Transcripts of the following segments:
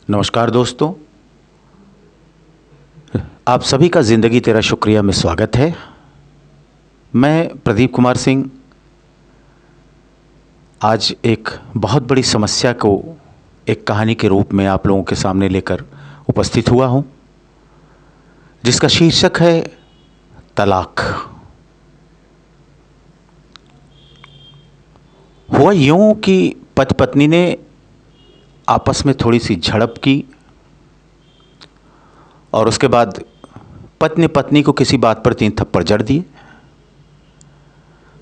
नमस्कार दोस्तों, आप सभी का ज़िंदगी तेरा शुक्रिया में स्वागत है। मैं प्रदीप कुमार सिंह आज एक बहुत बड़ी समस्या को एक कहानी के रूप में आप लोगों के सामने लेकर उपस्थित हुआ हूं, जिसका शीर्षक है तलाक। हुआ यूं कि पति पत्नी ने आपस में थोड़ी सी झड़प की और उसके बाद पत्नी पत्नी को किसी बात पर 3 थप्पड़ जड़ दिए।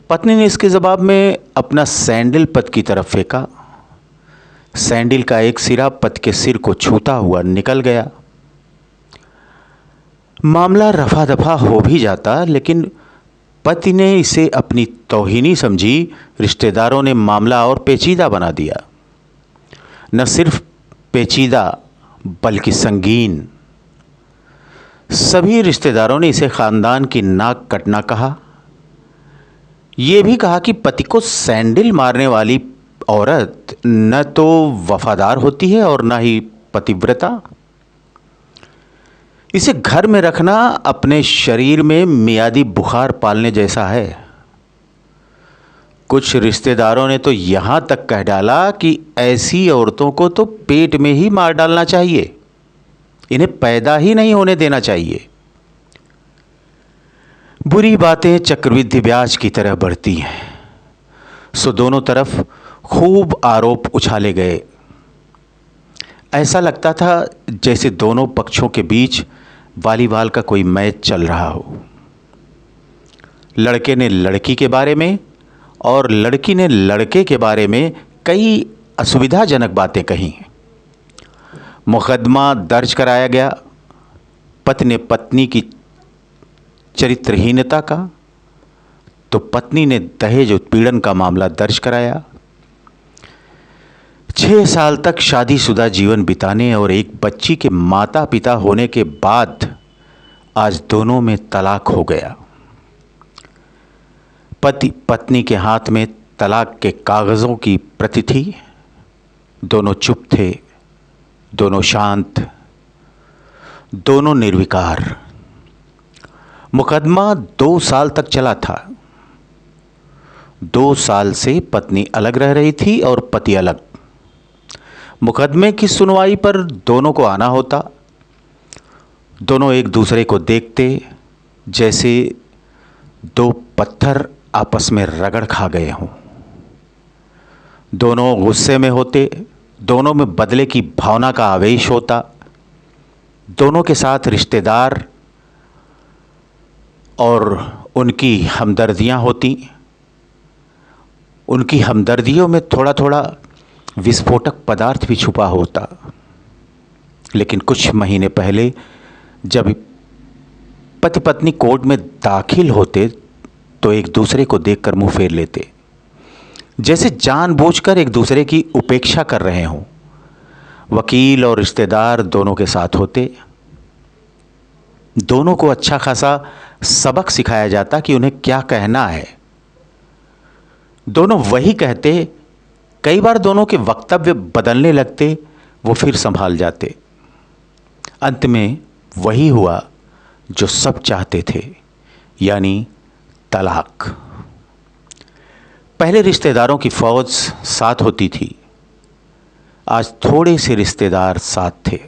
पत्नी ने इसके जवाब में अपना सैंडल पति की तरफ फेंका। सैंडल का एक सिरा पति के सिर को छूता हुआ निकल गया। मामला रफा दफा हो भी जाता, लेकिन पति ने इसे अपनी तौहीनी समझी। रिश्तेदारों ने मामला और पेचीदा बना दिया। न सिर्फ पेचीदा बल्कि संगीन। सभी रिश्तेदारों ने इसे खानदान की नाक कटना कहा। यह भी कहा कि पति को सैंडल मारने वाली औरत न तो वफादार होती है और न ही पतिव्रता। इसे घर में रखना अपने शरीर में मियादी बुखार पालने जैसा है। कुछ रिश्तेदारों ने तो यहां तक कह डाला कि ऐसी औरतों को तो पेट में ही मार डालना चाहिए, इन्हें पैदा ही नहीं होने देना चाहिए। बुरी बातें चक्रवृद्धि ब्याज की तरह बढ़ती हैं, सो दोनों तरफ खूब आरोप उछाले गए। ऐसा लगता था जैसे दोनों पक्षों के बीच वॉलीबॉल का कोई मैच चल रहा हो। लड़के ने लड़की के बारे में और लड़की ने लड़के के बारे में कई असुविधाजनक बातें कही। मुकदमा दर्ज कराया गया। पति ने पत्नी की चरित्रहीनता का, तो पत्नी ने दहेज उत्पीड़न का मामला दर्ज कराया। 6 साल तक शादीशुदा जीवन बिताने और एक बच्ची के माता पिता होने के बाद आज दोनों में तलाक हो गया। पति पत्नी के हाथ में तलाक के कागज़ों की प्रति थी। दोनों चुप थे, दोनों शांत, दोनों निर्विकार। मुकदमा 2 साल तक चला था। 2 साल से पत्नी अलग रह रही थी और पति अलग। मुकदमे की सुनवाई पर दोनों को आना होता। दोनों एक दूसरे को देखते जैसे 2 पत्थर आपस में रगड़ खा गए हों। दोनों गुस्से में होते, दोनों में बदले की भावना का आवेश होता। दोनों के साथ रिश्तेदार और उनकी हमदर्दियां होती। उनकी हमदर्दियों में थोड़ा थोड़ा विस्फोटक पदार्थ भी छुपा होता। लेकिन कुछ महीने पहले जब पति पत्नी कोर्ट में दाखिल होते तो एक दूसरे को देखकर मुंह फेर लेते, जैसे जानबूझकर एक दूसरे की उपेक्षा कर रहे हों। वकील और रिश्तेदार दोनों के साथ होते। दोनों को अच्छा खासा सबक सिखाया जाता कि उन्हें क्या कहना है। दोनों वही कहते। कई बार दोनों के वक्तव्य बदलने लगते, वो फिर संभाल जाते। अंत में वही हुआ जो सब चाहते थे, यानी तलाक। पहले रिश्तेदारों की फौज साथ होती थी, आज थोड़े से रिश्तेदार साथ थे।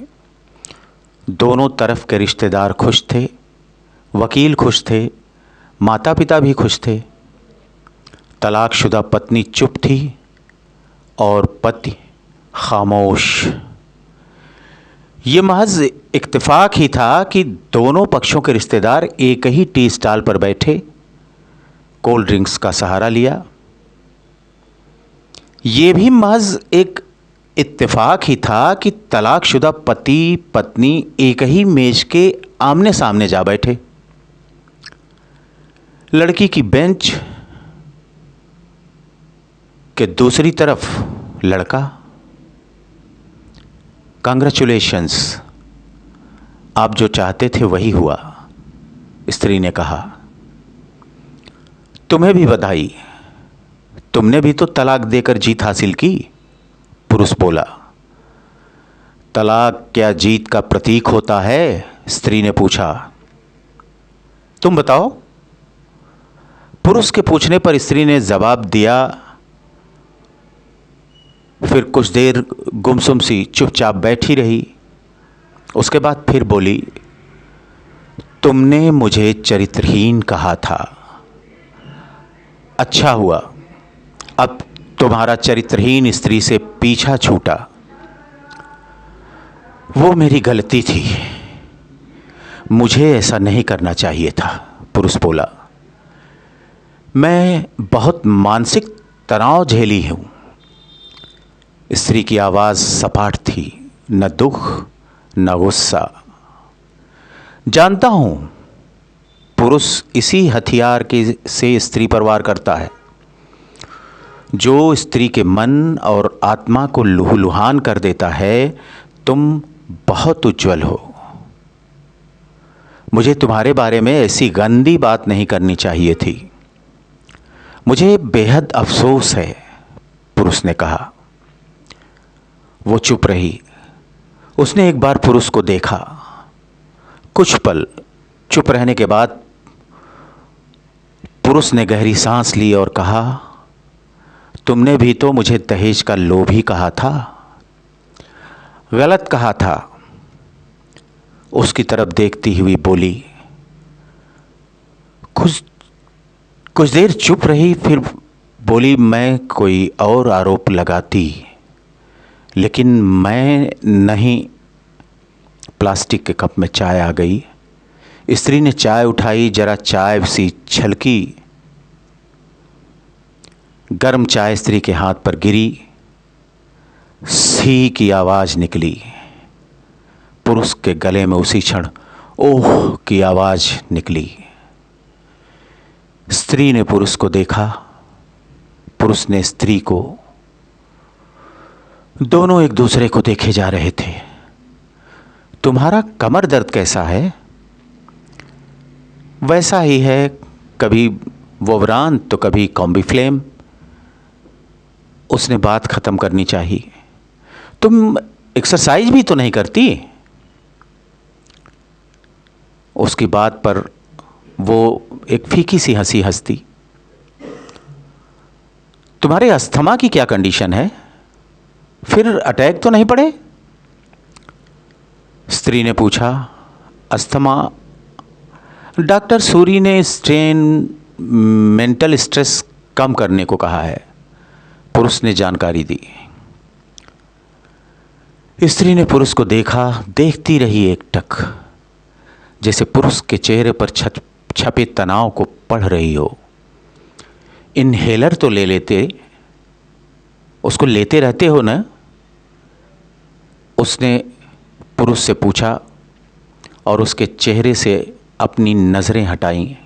दोनों तरफ के रिश्तेदार खुश थे, वकील खुश थे, माता पिता भी खुश थे। तलाकशुदा पत्नी चुप थी और पति खामोश। ये महज इत्तेफाक ही था कि दोनों पक्षों के रिश्तेदार एक ही टी स्टॉल पर बैठे, कोल्ड ड्रिंक्स का सहारा लिया। यह भी महज एक इत्तेफाक ही था कि तलाकशुदा पति पत्नी एक ही मेज के आमने सामने जा बैठे। लड़की की बेंच के दूसरी तरफ लड़का। कांग्रेचुलेशंस, आप जो चाहते थे वही हुआ, स्त्री ने कहा। तुम्हें भी बधाई, तुमने भी तो तलाक देकर जीत हासिल की, पुरुष बोला। तलाक क्या जीत का प्रतीक होता है? स्त्री ने पूछा। तुम बताओ। पुरुष के पूछने पर स्त्री ने जवाब दिया। फिर कुछ देर गुमसुम सी चुपचाप बैठी रही। उसके बाद फिर बोली, तुमने मुझे चरित्रहीन कहा था। अच्छा हुआ, अब तुम्हारा चरित्रहीन स्त्री से पीछा छूटा। वो मेरी गलती थी, मुझे ऐसा नहीं करना चाहिए था। पुरुष बोला, मैं बहुत मानसिक तनाव झेली हूं। स्त्री की आवाज सपाट थी, न दुख न गुस्सा। जानता हूं, पुरुष इसी हथियार के से स्त्री पर वार करता है, जो स्त्री के मन और आत्मा को लुहुलुहान कर देता है। तुम बहुत उज्जवल हो। मुझे तुम्हारे बारे में ऐसी गंदी बात नहीं करनी चाहिए थी। मुझे बेहद अफसोस है, पुरुष ने कहा। वो चुप रही। उसने एक बार पुरुष को देखा। कुछ पल चुप रहने के बाद पुरुष ने गहरी सांस ली और कहा, तुमने भी तो मुझे दहेज का लोभी कहा था। गलत कहा था। उसकी तरफ देखती हुई बोली। कुछ देर चुप रही, फिर बोली, मैं कोई और आरोप लगाती, लेकिन मैं नहीं। प्लास्टिक के कप में चाय आ गई। स्त्री ने चाय उठाई, जरा चाय सी छलकी। गर्म चाय स्त्री के हाथ पर गिरी। सी की आवाज निकली। पुरुष के गले में उसी क्षण ओह की आवाज निकली। स्त्री ने पुरुष को देखा, पुरुष ने स्त्री को। दोनों एक दूसरे को देखे जा रहे थे। तुम्हारा कमर दर्द कैसा है? वैसा ही है, कभी वोवरान तो कभी कॉम्बीफ्लेम। उसने बात खत्म करनी चाहिए। तुम एक्सरसाइज भी तो नहीं करती? उसकी बात पर वो एक फीकी सी हंसी हंसती। तुम्हारे अस्थमा की क्या कंडीशन है? फिर अटैक तो नहीं पड़े? स्त्री ने पूछा। अस्थमा, डॉक्टर सूरी ने मेंटल स्ट्रेस कम करने को कहा है, पुरुष ने जानकारी दी। स्त्री ने पुरुष को देखा, देखती रही एकटक, जैसे पुरुष के चेहरे पर छपे तनाव को पढ़ रही हो। इनहेलर तो ले लेते, उसको लेते रहते हो ना? उसने पुरुष से पूछा और उसके चेहरे से अपनी नज़रें हटाई।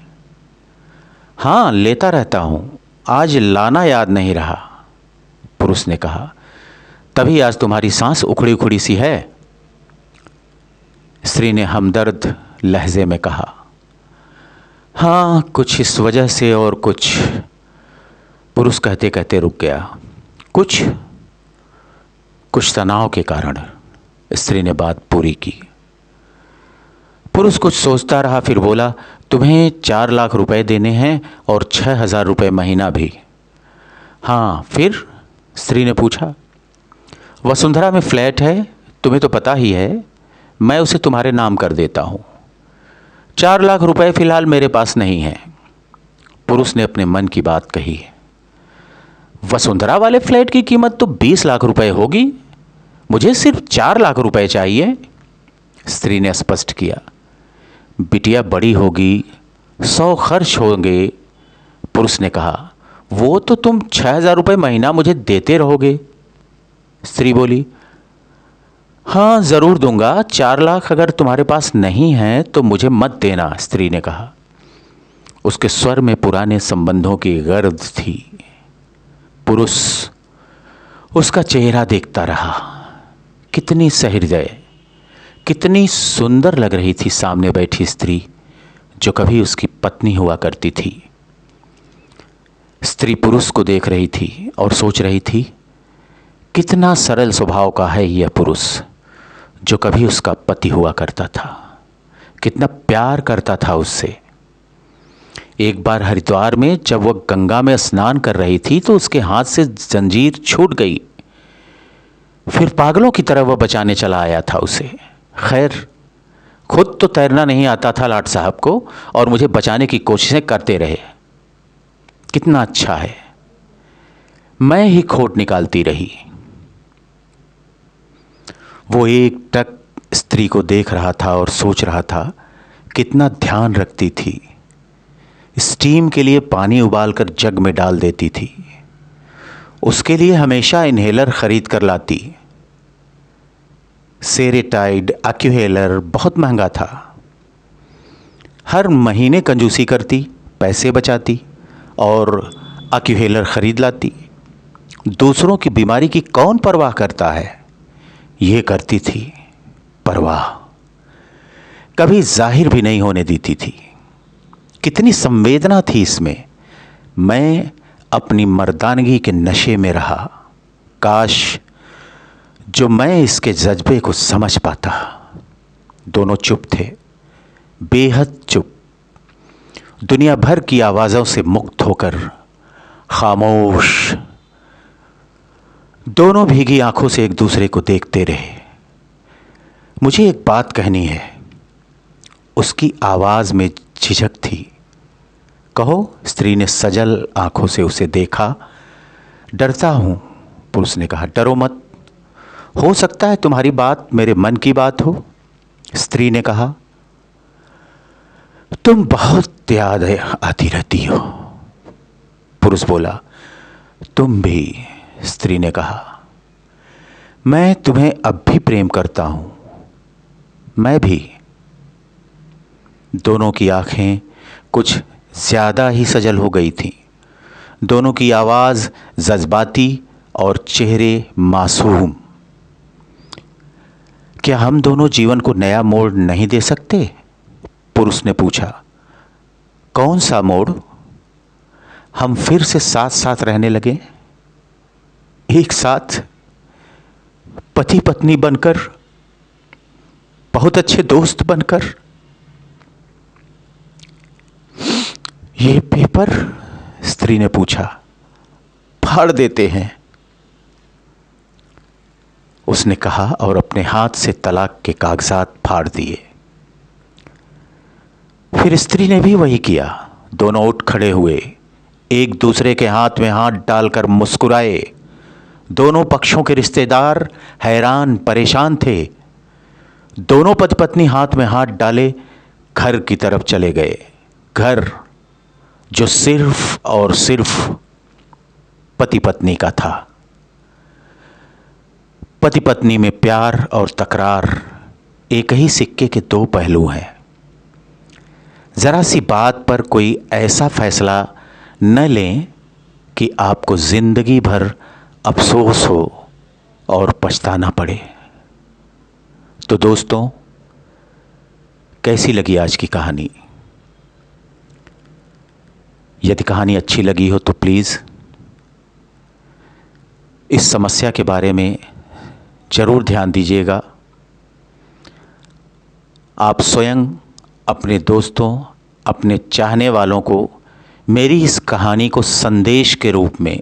हाँ, लेता रहता हूँ, आज लाना याद नहीं रहा, पुरुष ने कहा। तभी आज तुम्हारी सांस उखड़ी उखड़ी सी है, स्त्री ने हमदर्द लहजे में कहा। हाँ, कुछ इस वजह से और कुछ, पुरुष कहते कहते रुक गया। कुछ तनाव के कारण, स्त्री ने बात पूरी की। पुरुष कुछ सोचता रहा, फिर बोला, तुम्हें 4 लाख रुपए देने हैं और 6,000 रुपये महीना भी। हाँ, फिर? स्त्री ने पूछा। वसुंधरा में फ्लैट है, तुम्हें तो पता ही है, मैं उसे तुम्हारे नाम कर देता हूँ। 4 लाख रुपए फिलहाल मेरे पास नहीं है, पुरुष ने अपने मन की बात कही। वसुंधरा वाले फ्लैट की कीमत तो 20 लाख रुपए होगी, मुझे सिर्फ 4 लाख रुपए चाहिए, स्त्री ने स्पष्ट किया। बिटिया बड़ी होगी, 100 खर्च होंगे, पुरुष ने कहा। वो तो तुम 6,000 रुपये महीना मुझे देते रहोगे, स्त्री बोली। हाँ, ज़रूर दूंगा। 4 लाख अगर तुम्हारे पास नहीं है तो मुझे मत देना, स्त्री ने कहा। उसके स्वर में पुराने संबंधों की गर्द थी। पुरुष उसका चेहरा देखता रहा। कितनी सहृदय, कितनी सुंदर लग रही थी सामने बैठी स्त्री, जो कभी उसकी पत्नी हुआ करती थी। स्त्री पुरुष को देख रही थी और सोच रही थी, कितना सरल स्वभाव का है यह पुरुष, जो कभी उसका पति हुआ करता था, कितना प्यार करता था उससे। एक बार हरिद्वार में जब वह गंगा में स्नान कर रही थी तो उसके हाथ से जंजीर छूट गई। फिर पागलों की तरह वह बचाने चला आया था उसे। खैर, खुद तो तैरना नहीं आता था लाट साहब को, और मुझे बचाने की कोशिशें करते रहे। कितना अच्छा है, मैं ही खोट निकालती रही। वो एक टक स्त्री को देख रहा था और सोच रहा था कितना ध्यान रखती थी। स्टीम के लिए पानी उबालकर जग में डाल देती थी। उसके लिए हमेशा इन्हेलर खरीद कर लाती। सेरेटाइड एक्यूहेलर बहुत महंगा था। हर महीने कंजूसी करती, पैसे बचाती और एक्यूहेलर खरीद लाती। दूसरों की बीमारी की कौन परवाह करता है, ये करती थी परवाह। कभी जाहिर भी नहीं होने देती थी। कितनी संवेदना थी इसमें। मैं अपनी मर्दानगी के नशे में रहा। काश जो मैं इसके जज्बे को समझ पाता। दोनों चुप थे, बेहद चुप, दुनिया भर की आवाज़ों से मुक्त होकर खामोश। दोनों भीगी आंखों से एक दूसरे को देखते रहे। मुझे एक बात कहनी है। उसकी आवाज़ में झिझक थी। कहो, स्त्री ने सजल आंखों से उसे देखा। डरता हूं, पुरुष ने कहा। डरो मत, हो सकता है तुम्हारी बात मेरे मन की बात हो। स्त्री ने कहा, तुम बहुत याद आती रहती हो। पुरुष बोला, तुम भी। स्त्री ने कहा, मैं तुम्हें अब भी प्रेम करता हूं। मैं भी। दोनों की आंखें कुछ ज़्यादा ही सजल हो गई थीं। दोनों की आवाज़ जज्बाती और चेहरे मासूम। क्या हम दोनों जीवन को नया मोड़ नहीं दे सकते? पुरुष ने पूछा। कौन सा मोड़? हम फिर से साथ साथ रहने लगे, एक साथ, पति पत्नी बनकर, बहुत अच्छे दोस्त बनकर। ये पेपर? स्त्री ने पूछा। फाड़ देते हैं, उसने कहा और अपने हाथ से तलाक के कागजात फाड़ दिए। फिर स्त्री ने भी वही किया। दोनों उठ खड़े हुए, एक दूसरे के हाथ में हाथ डालकर मुस्कुराए। दोनों पक्षों के रिश्तेदार हैरान परेशान थे। दोनों पति पत्नी हाथ में हाथ डाले घर की तरफ चले गए। घर जो सिर्फ और सिर्फ पति पत्नी का था। पति पत्नी में प्यार और तकरार एक ही सिक्के के दो पहलू हैं। ज़रा सी बात पर कोई ऐसा फैसला न लें कि आपको ज़िंदगी भर अफसोस हो और पछताना पड़े। तो दोस्तों, कैसी लगी आज की कहानी? यदि कहानी अच्छी लगी हो तो प्लीज़ इस समस्या के बारे में ज़रूर ध्यान दीजिएगा। आप स्वयं अपने दोस्तों, अपने चाहने वालों को मेरी इस कहानी को संदेश के रूप में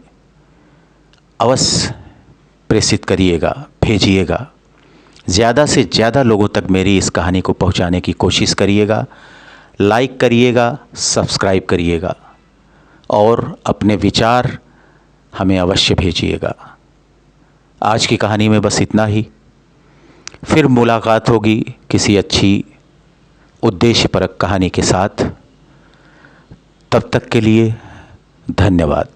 अवश्य प्रेषित करिएगा, भेजिएगा। ज़्यादा से ज़्यादा लोगों तक मेरी इस कहानी को पहुंचाने की कोशिश करिएगा। लाइक करिएगा, सब्सक्राइब करिएगा और अपने विचार हमें अवश्य भेजिएगा। आज की कहानी में बस इतना ही। फिर मुलाकात होगी किसी अच्छी उद्देश्यपरक कहानी के साथ। तब तक के लिए धन्यवाद।